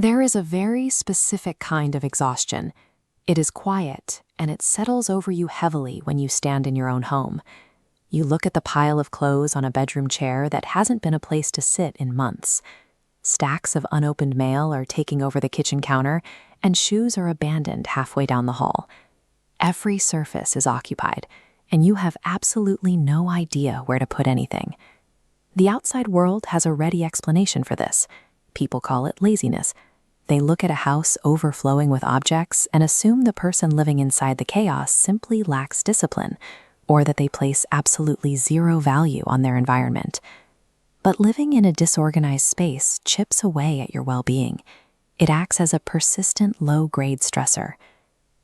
There is a very specific kind of exhaustion. It is quiet, and it settles over you heavily when you stand in your own home. You look at the pile of clothes on a bedroom chair that hasn't been a place to sit in months. Stacks of unopened mail are taking over the kitchen counter, and shoes are abandoned halfway down the hall. Every surface is occupied, and you have absolutely no idea where to put anything. The outside world has a ready explanation for this. People call it laziness. They look at a house overflowing with objects and assume the person living inside the chaos simply lacks discipline, or that they place absolutely zero value on their environment. But living in a disorganized space chips away at your well-being. It acts as a persistent low-grade stressor.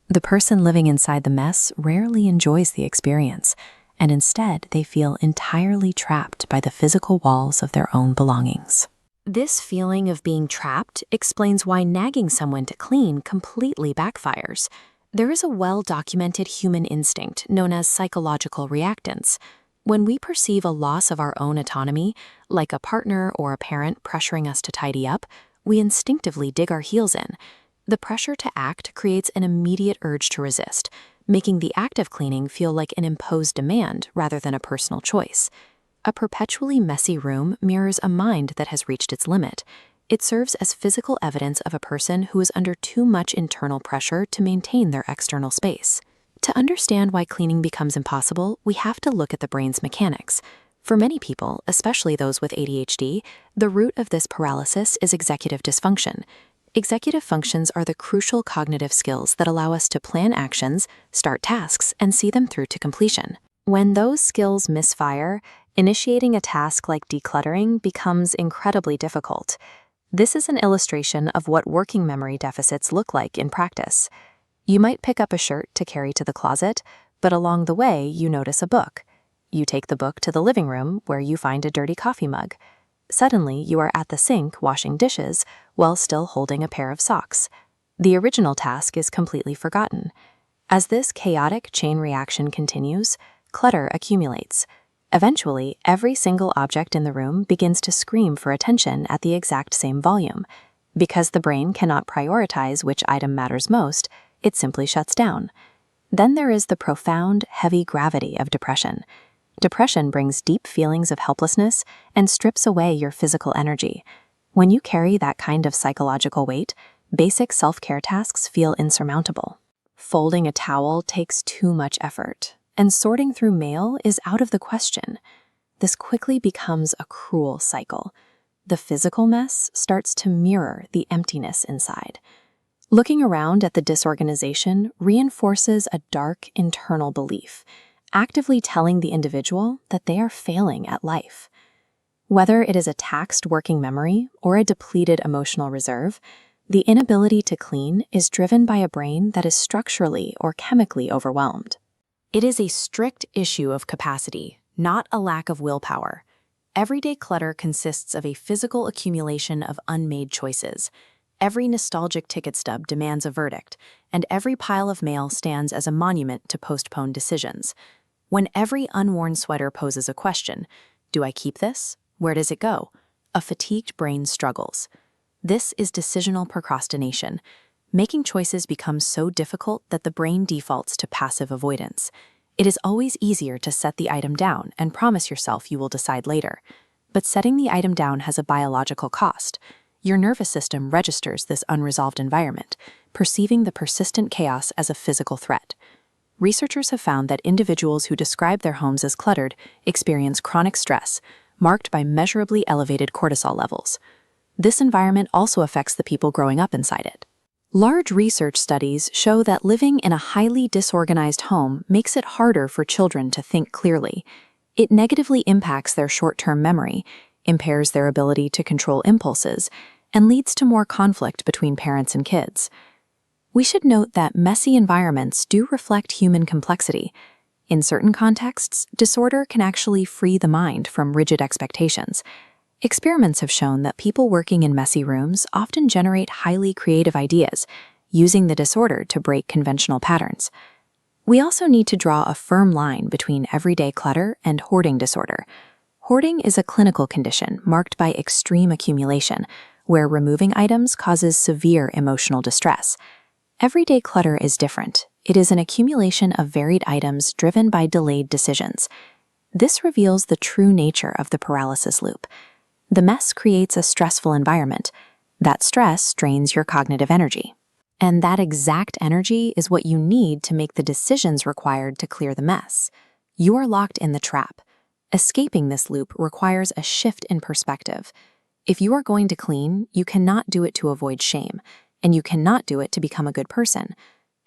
The person living inside the mess rarely enjoys the experience, and instead they feel entirely trapped by the physical walls of their own belongings. This feeling of being trapped explains why nagging someone to clean completely backfires. There is a well-documented human instinct known as psychological reactance. When we perceive a loss of our own autonomy, like a partner or a parent pressuring us to tidy up, we instinctively dig our heels in. The pressure to act creates an immediate urge to resist, making the act of cleaning feel like an imposed demand rather than a personal choice. A perpetually messy room mirrors a mind that has reached its limit. It serves as physical evidence of a person who is under too much internal pressure to maintain their external space. To understand why cleaning becomes impossible, we have to look at the brain's mechanics. For many people, especially those with ADHD, the root of this paralysis is executive dysfunction. Executive functions are the crucial cognitive skills that allow us to plan actions, start tasks, and see them through to completion. When those skills misfire, initiating a task like decluttering becomes incredibly difficult. This is an illustration of what working memory deficits look like in practice. You might pick up a shirt to carry to the closet, but along the way you notice a book. You take the book to the living room where you find a dirty coffee mug. Suddenly you are at the sink washing dishes while still holding a pair of socks. The original task is completely forgotten. As this chaotic chain reaction continues, clutter accumulates. Eventually, every single object in the room begins to scream for attention at the exact same volume. Because the brain cannot prioritize which item matters most, it simply shuts down. Then there is the profound, heavy gravity of depression. Depression brings deep feelings of helplessness and strips away your physical energy. When you carry that kind of psychological weight, basic self-care tasks feel insurmountable. Folding a towel takes too much effort, and sorting through mail is out of the question. This quickly becomes a cruel cycle. The physical mess starts to mirror the emptiness inside. Looking around at the disorganization reinforces a dark internal belief, actively telling the individual that they are failing at life. Whether it is a taxed working memory or a depleted emotional reserve, the inability to clean is driven by a brain that is structurally or chemically overwhelmed. It is a strict issue of capacity, not a lack of willpower. Everyday clutter consists of a physical accumulation of unmade choices. Every nostalgic ticket stub demands a verdict, and every pile of mail stands as a monument to postponed decisions. When every unworn sweater poses a question, do I keep this? Where does it go? A fatigued brain struggles. This is decisional procrastination. Making choices becomes so difficult that the brain defaults to passive avoidance. It is always easier to set the item down and promise yourself you will decide later. But setting the item down has a biological cost. Your nervous system registers this unresolved environment, perceiving the persistent chaos as a physical threat. Researchers have found that individuals who describe their homes as cluttered experience chronic stress, marked by measurably elevated cortisol levels. This environment also affects the people growing up inside it. Large research studies show that living in a highly disorganized home makes it harder for children to think clearly. It negatively impacts their short-term memory, impairs their ability to control impulses, and leads to more conflict between parents and kids. We should note that messy environments do reflect human complexity. In certain contexts, disorder can actually free the mind from rigid expectations. Experiments have shown that people working in messy rooms often generate highly creative ideas, using the disorder to break conventional patterns. We also need to draw a firm line between everyday clutter and hoarding disorder. Hoarding is a clinical condition marked by extreme accumulation, where removing items causes severe emotional distress. Everyday clutter is different. It is an accumulation of varied items driven by delayed decisions. This reveals the true nature of the paralysis loop. The mess creates a stressful environment. That stress drains your cognitive energy. And that exact energy is what you need to make the decisions required to clear the mess. You are locked in the trap. Escaping this loop requires a shift in perspective. If you are going to clean, you cannot do it to avoid shame, and you cannot do it to become a good person.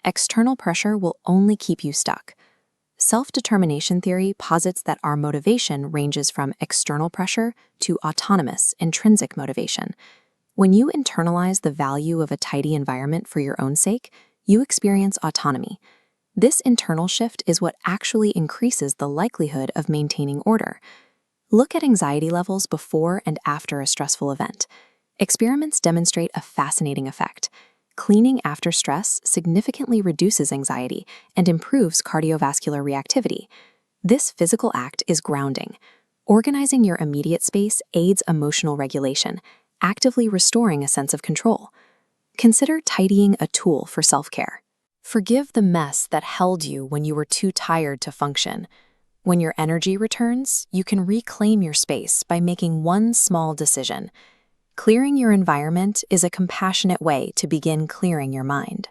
External pressure will only keep you stuck. Self-determination theory posits that our motivation ranges from external pressure to autonomous, intrinsic motivation. When you internalize the value of a tidy environment for your own sake, you experience autonomy. This internal shift is what actually increases the likelihood of maintaining order. Look at anxiety levels before and after a stressful event. Experiments demonstrate a fascinating effect. Cleaning after stress significantly reduces anxiety and improves cardiovascular reactivity. This physical act is grounding. Organizing your immediate space aids emotional regulation, actively restoring a sense of control. Consider tidying a tool for self-care. Forgive the mess that held you when you were too tired to function. When your energy returns, you can reclaim your space by making one small decision. Clearing your environment is a compassionate way to begin clearing your mind.